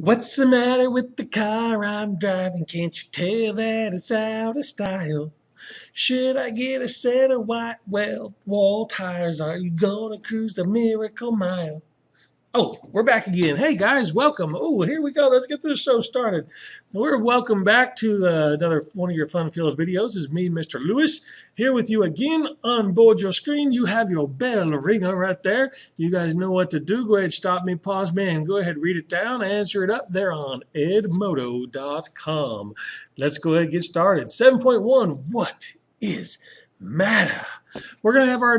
What's the matter with the car I'm driving? Can't you tell that it's out of style? Should I get a set of white well wall tires? Are you gonna cruise the miracle mile? Oh, we're back again. Hey guys, welcome. Oh, here we go. Let's get this show started. We're welcome back to another one of your fun-filled videos. This is me, Mr. Lewis, here with you again on board your screen. You have your bell ringer right there. You guys know what to do. Go ahead, stop me, pause me, and go ahead, read it down, answer it up there on edmodo.com. Let's go ahead and get started. 7.1, what is matter? We're going to have our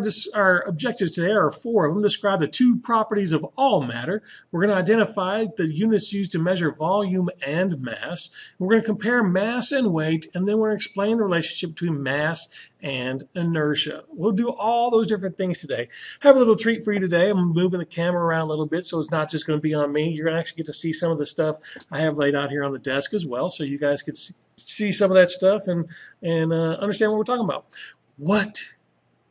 objectives today are four of them. Describe the two properties of all matter. We're going to identify the units used to measure volume and mass. We're going to compare mass and weight, and then we're going to explain the relationship between mass and inertia. We'll do all those different things today. Have a little treat for you today. I'm moving the camera around a little bit, so it's not just going to be on me. You're going to actually get to see some of the stuff I have laid out here on the desk as well, so you guys can see some of that stuff and understand what we're talking about. What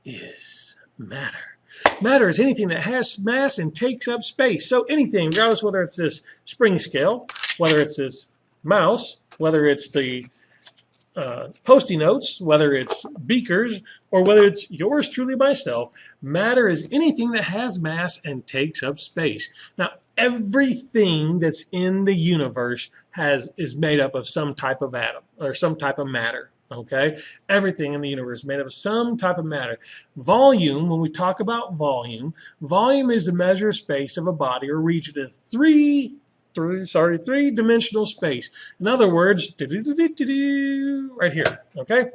is matter? Matter is anything that has mass and takes up space. So anything, regardless whether it's this spring scale, whether it's this mouse, whether it's the Post-it notes, whether it's beakers, or whether it's yours truly myself, matter is anything that has mass and takes up space. Now, everything that's in the universe is made up of some type of atom or some type of matter. Okay, everything in the universe is made up of some type of matter. Volume, when we talk about volume, volume is the measure of space of a body or region in three-dimensional space. In other words, right here. Okay,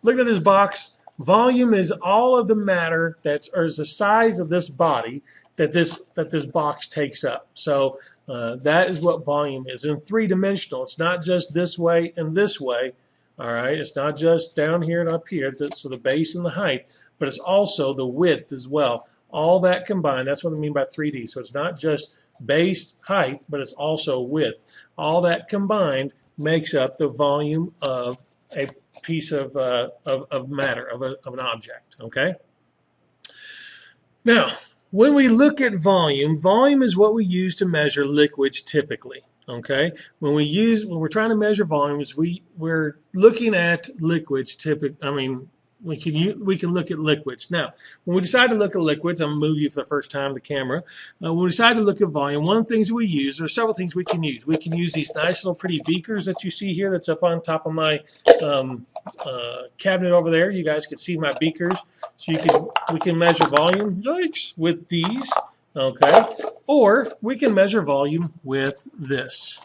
look at this box. Volume is all of the matter or is the size of this body that this box takes up. So that is what volume is in three-dimensional. It's not just this way and this way. All right, it's not just down here and up here, so the base and the height, but it's also the width as well. All that combined, that's what I mean by 3D. So it's not just base, height, but it's also width. All that combined makes up the volume of a piece of matter, of an object, okay? Now, when we look at volume, volume is what we use to measure liquids typically. Okay, when we're trying to measure volumes, we're looking at liquids. We can look at liquids. Now, when we decide to look at liquids, I'm gonna move you for the first time the camera. When we decide to look at volume, one of the things that we use, there's several things we can use. We can use these nice little pretty beakers that you see here. That's up on top of my cabinet over there. You guys can see my beakers. So we can measure volume, yikes, with these, okay? Or we can measure volume with this.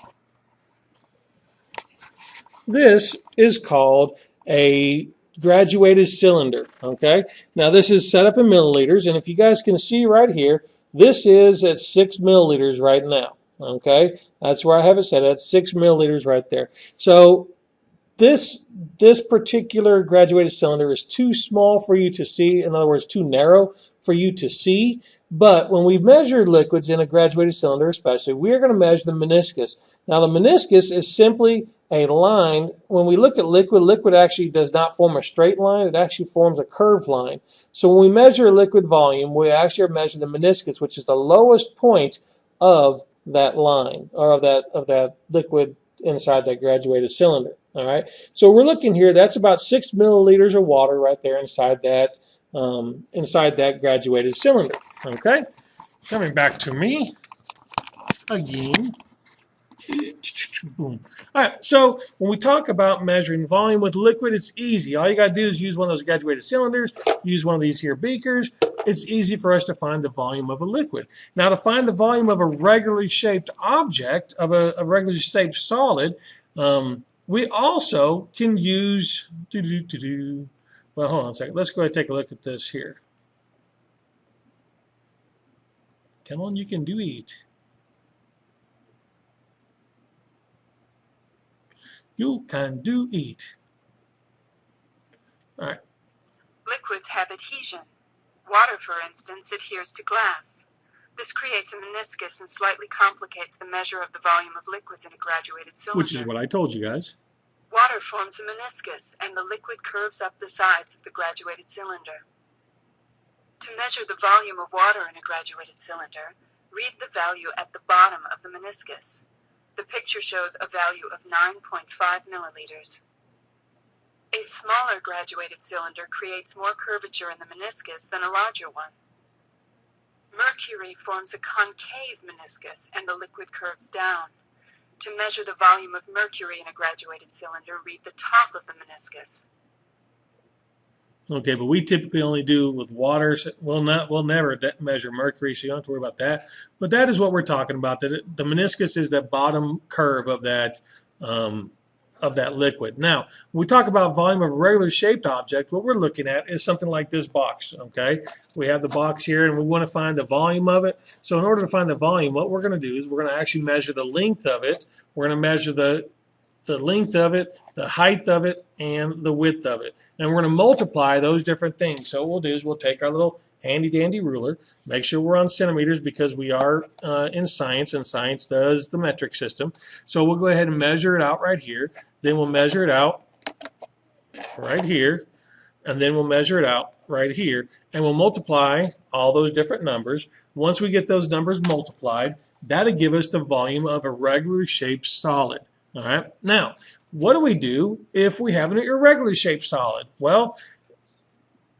This is called a graduated cylinder, okay? Now this is set up in milliliters, and if you guys can see right here, this is at 6 milliliters right now, okay? That's where I have it set at 6 milliliters right there. So this particular graduated cylinder is too small for you to see. In other words, too narrow for you to see. But when we measure liquids in a graduated cylinder especially, we're going to measure the meniscus. Now the meniscus is simply a line. When we look at liquid, liquid actually does not form a straight line. It actually forms a curved line. So when we measure liquid volume, we actually are measuring the meniscus, which is the lowest point of that line, or of that liquid inside that graduated cylinder. All right, so we're looking here. That's about 6 milliliters of water right there inside that graduated cylinder. Okay, coming back to me again. Boom. All right, so when we talk about measuring volume with liquid, it's easy. All you got to do is use one of those graduated cylinders, use one of these here beakers. It's easy for us to find the volume of a liquid. Now, to find the volume of a regularly shaped object, of a regularly shaped solid, we also can use, well, hold on a second. Let's go ahead and take a look at this here. Come on, you can do it. You can do it. All right. Liquids have adhesion. Water, for instance, adheres to glass. This creates a meniscus and slightly complicates the measure of the volume of liquids in a graduated cylinder. Which is what I told you guys. Water forms a meniscus, and the liquid curves up the sides of the graduated cylinder. To measure the volume of water in a graduated cylinder, read the value at the bottom of the meniscus. The picture shows a value of 9.5 milliliters. A smaller graduated cylinder creates more curvature in the meniscus than a larger one. Mercury forms a concave meniscus and the liquid curves down. To measure the volume of mercury in a graduated cylinder, read the top of the meniscus. Okay, but we typically only do with water. We'll never measure mercury, so you don't have to worry about that. But that is what we're talking about. That the meniscus is that bottom curve of that liquid. Now, when we talk about volume of a regular shaped object, what we're looking at is something like this box. Okay, we have the box here, and we want to find the volume of it. So in order to find the volume, what we're going to do is we're going to actually measure the length of it. We're going to measure the length of it, the height of it, and the width of it. And we're going to multiply those different things. So what we'll do is we'll take our little handy-dandy ruler, make sure we're on centimeters because we are in science, and science does the metric system. So we'll go ahead and measure it out right here. Then we'll measure it out right here. And then we'll measure it out right here. And we'll multiply all those different numbers. Once we get those numbers multiplied, that'll give us the volume of a regularly shaped solid. All right. Now, what do we do if we have an irregularly shaped solid? Well,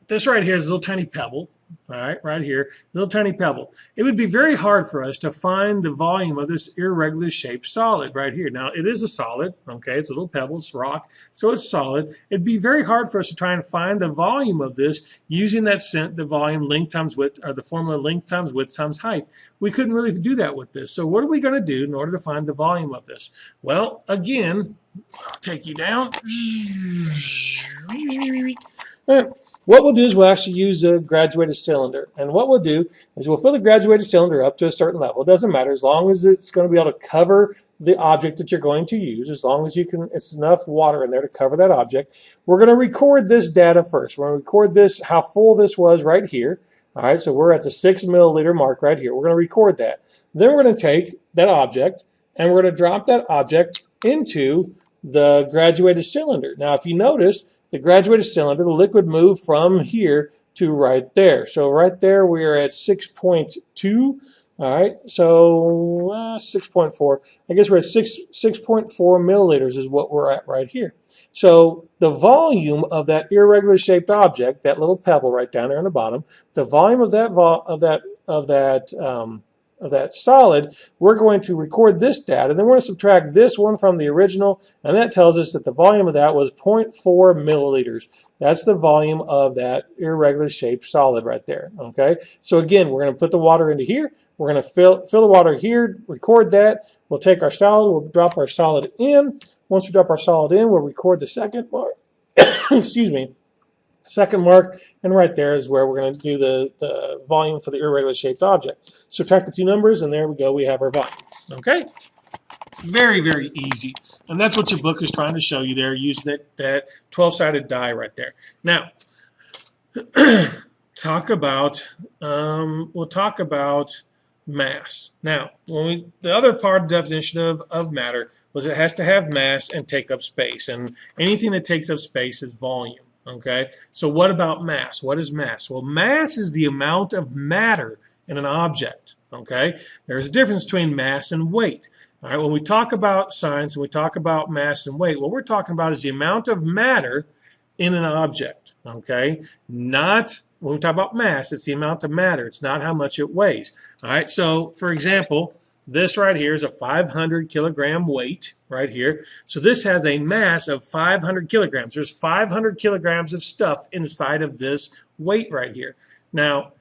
this right here is a little tiny pebble. All right, right here, little tiny pebble. It would be very hard for us to find the volume of this irregularly shaped solid right here. Now, it is a solid, okay? It's a little pebble, it's rock, so it's solid. It'd be very hard for us to try and find the volume of this using the volume length times width, or the formula length times width times height. We couldn't really do that with this. So what are we going to do in order to find the volume of this? Well, again, I'll take you down. All right. What we'll do is we'll actually use a graduated cylinder. And what we'll do is we'll fill the graduated cylinder up to a certain level. It doesn't matter as long as it's going to be able to cover the object that you're going to use, as long as it's enough water in there to cover that object. We're going to record this data first. We're going to record this, how full this was right here. All right, so we're at the 6 milliliter mark right here. We're going to record that. Then we're going to take that object and we're going to drop that object into the graduated cylinder. Now, if you notice, the graduated cylinder, the liquid moved from here to right there. So right there we are at 6.2. All right, so 6.4. I guess we're at 6.4 milliliters is what we're at right here. So the volume of that irregular shaped object, that little pebble right down there on the bottom, the volume of that solid, we're going to record this data, then we're going to subtract this one from the original, and that tells us that the volume of that was 0.4 milliliters. That's the volume of that irregular shaped solid right there. Okay, so again, we're going to put the water into here. We're going to fill the water here, record that. We'll take our solid, we'll drop our solid in. Once we drop our solid in, we'll record the second mark. Excuse me. Second mark, and right there is where we're going to do the volume for the irregular shaped object. Subtract the two numbers, and there we go, we have our volume. Okay? Very, very easy. And that's what your book is trying to show you there, using that 12-sided die right there. Now, we'll talk about mass. Now, the other part of the definition of matter was it has to have mass and take up space. And anything that takes up space is volume. Okay, so what about mass? What is mass? Well, mass is the amount of matter in an object. Okay, there's a difference between mass and weight. All right, when we talk about science and we talk about mass and weight, what we're talking about is the amount of matter in an object. Okay, not when we talk about mass, it's the amount of matter. It's not how much it weighs. All right, so for example, this right here is a 500 kilogram weight right here. So this has a mass of 500 kilograms. There's 500 kilograms of stuff inside of this weight right here. Now,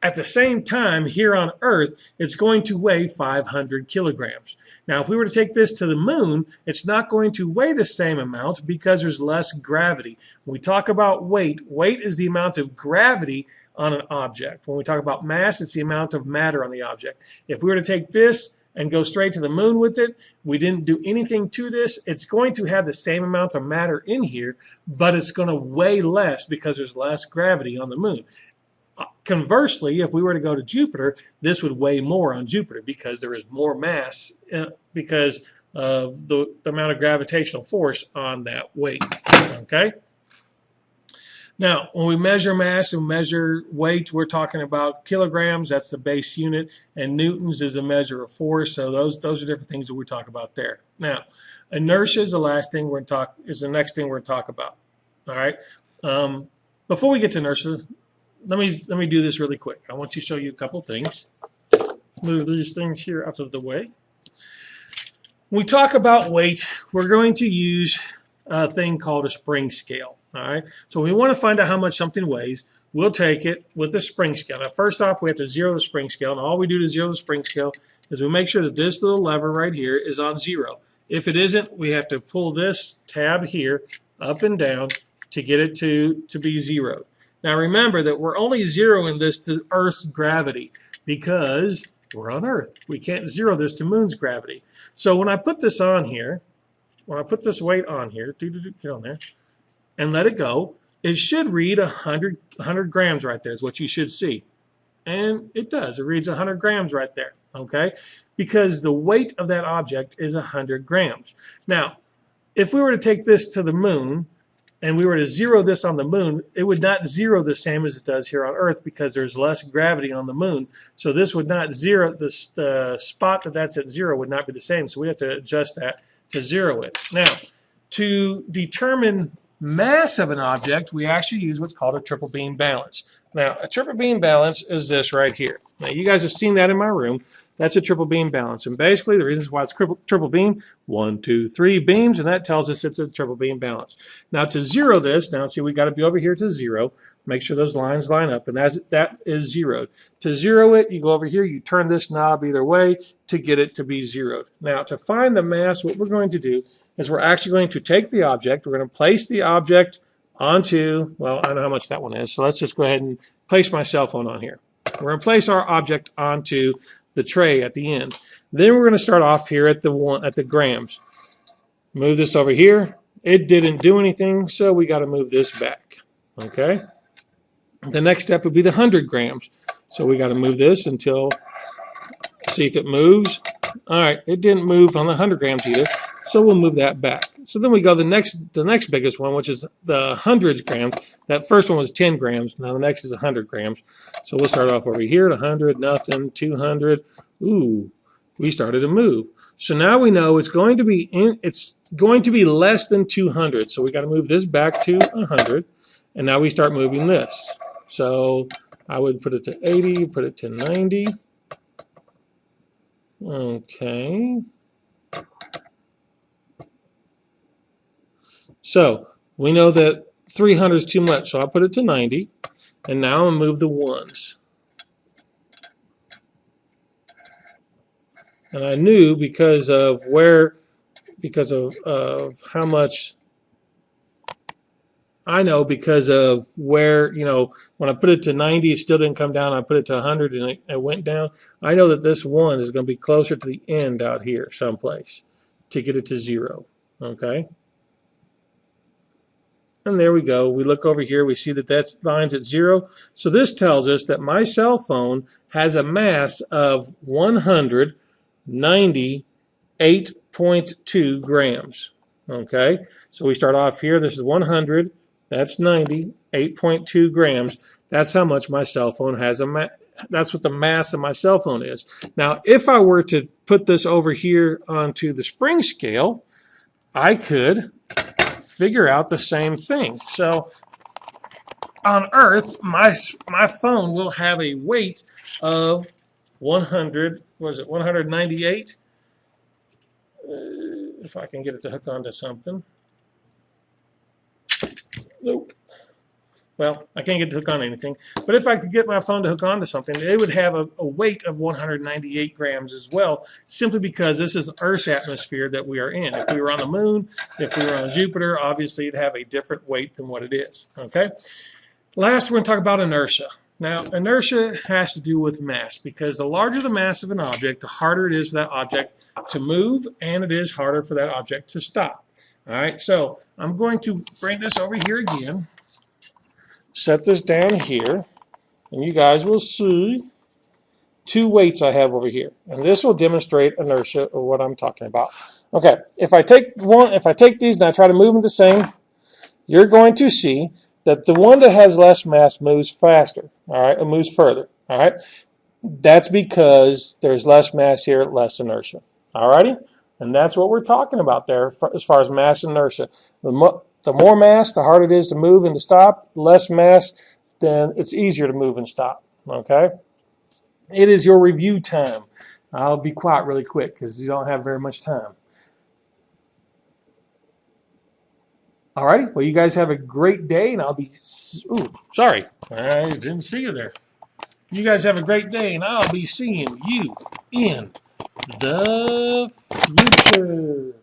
at the same time, here on Earth, it's going to weigh 500 kilograms. Now, if we were to take this to the moon, it's not going to weigh the same amount because there's less gravity. When we talk about weight, weight is the amount of gravity on an object. When we talk about mass, it's the amount of matter on the object. If we were to take this and go straight to the moon with it, we didn't do anything to this, it's going to have the same amount of matter in here, but it's going to weigh less because there's less gravity on the moon. Conversely, if we were to go to Jupiter, this would weigh more on Jupiter because there is more mass because of the amount of gravitational force on that weight. Okay? Now, when we measure mass and measure weight, we're talking about kilograms. That's the base unit, and newtons is a measure of force. So those are different things that we talk about there. Now, inertia is the last thing we're going to talk. Is the next thing we're going to talk about. All right. Before we get to inertia, let me do this really quick. I want to show you a couple things. Move these things here out of the way. When we talk about weight, we're going to use a thing called a spring scale. All right. So we want to find out how much something weighs. We'll take it with the spring scale. Now, first off, we have to zero the spring scale. And all we do to zero the spring scale is we make sure that this little lever right here is on 0. If it isn't, we have to pull this tab here up and down to get it to be zeroed. Now, remember that we're only zeroing this to Earth's gravity because we're on Earth. We can't zero this to Moon's gravity. So when I put this on here, when I put this weight on here, get on there, and let it go, it should read 100 grams right there is what you should see. And it does. It reads 100 grams right there, okay? Because the weight of that object is 100 grams. Now, if we were to take this to the Moon, and we were to zero this on the Moon, it would not zero the same as it does here on Earth because there's less gravity on the Moon. So this would not zero, the spot that's at 0 would not be the same. So we have to adjust that to zero it. Now, to determine mass of an object, we actually use what's called a triple beam balance. Now, a triple beam balance is this right here. Now, you guys have seen that in my room. That's a triple beam balance. And basically, the reasons why it's triple beam, 1, 2, 3 beams, and that tells us it's a triple beam balance. Now, to zero this, now see, we got to be over here to 0. Make sure those lines line up, and that is zeroed. To zero it, you go over here, you turn this knob either way to get it to be zeroed. Now, to find the mass, what we're going to do is we're actually going to take the object, we're going to place the object onto, well, I know how much that one is, so let's just go ahead and place my cell phone on here. We're going to place our object onto the tray at the end. Then we're going to start off here at the grams. Move this over here. It didn't do anything, so we got to move this back. Okay. The next step would be the 100 grams. So we got to move this until, see if it moves. All right, it didn't move on the 100 grams either, so we'll move that back. So then we go the next biggest one, which is the 100 grams. That first one was 10 grams. Now the next is 100 grams. So we'll start off over here at 100, nothing, 200. Ooh, we started to move. So now we know it's going to be less than 200. So we got to move this back to 100, and now we start moving this. So I would put it to 80, put it to 90. Okay. So we know that 300 is too much, so I'll put it to 90. And now I'll move the ones. And I knew because of how much, I know because of where, you know, when I put it to 90, it still didn't come down. I put it to 100 and it went down. I know that this one is going to be closer to the end out here someplace to get it to 0. Okay. And there we go. We look over here. We see that that line's at 0. So this tells us that my cell phone has a mass of 198.2 grams. Okay. So we start off here. This is 100. That's 90. 8.2 grams. That's how much my cell phone has that's what the mass of my cell phone is. Now, if I were to put this over here onto the spring scale, I could figure out the same thing. So on Earth, my phone will have a weight of 198? If I can get it to hook onto something. Nope. Well, I can't get it to hook on anything. But if I could get my phone to hook onto something, it would have a weight of 198 grams as well, simply because this is Earth's atmosphere that we are in. If we were on the Moon, if we were on Jupiter, obviously it'd have a different weight than what it is. Okay. Last, we're going to talk about inertia. Now, inertia has to do with mass, because the larger the mass of an object, the harder it is for that object to move, and it is harder for that object to stop. All right, so I'm going to bring this over here again, set this down here, and you guys will see 2 weights I have over here, and this will demonstrate inertia or what I'm talking about. Okay, if I take these and I try to move them the same, you're going to see that the one that has less mass moves faster, all right, it moves further, all right? That's because there's less mass here, less inertia, all righty? And that's what we're talking about there as far as mass inertia. The more mass, the harder it is to move and to stop. Less mass, then it's easier to move and stop, okay? It is your review time. I'll be quiet really quick because you don't have very much time. All righty. Well, you guys have a great day, and I'll be... Ooh, sorry. I didn't see you there. You guys have a great day, and I'll be seeing you in the future.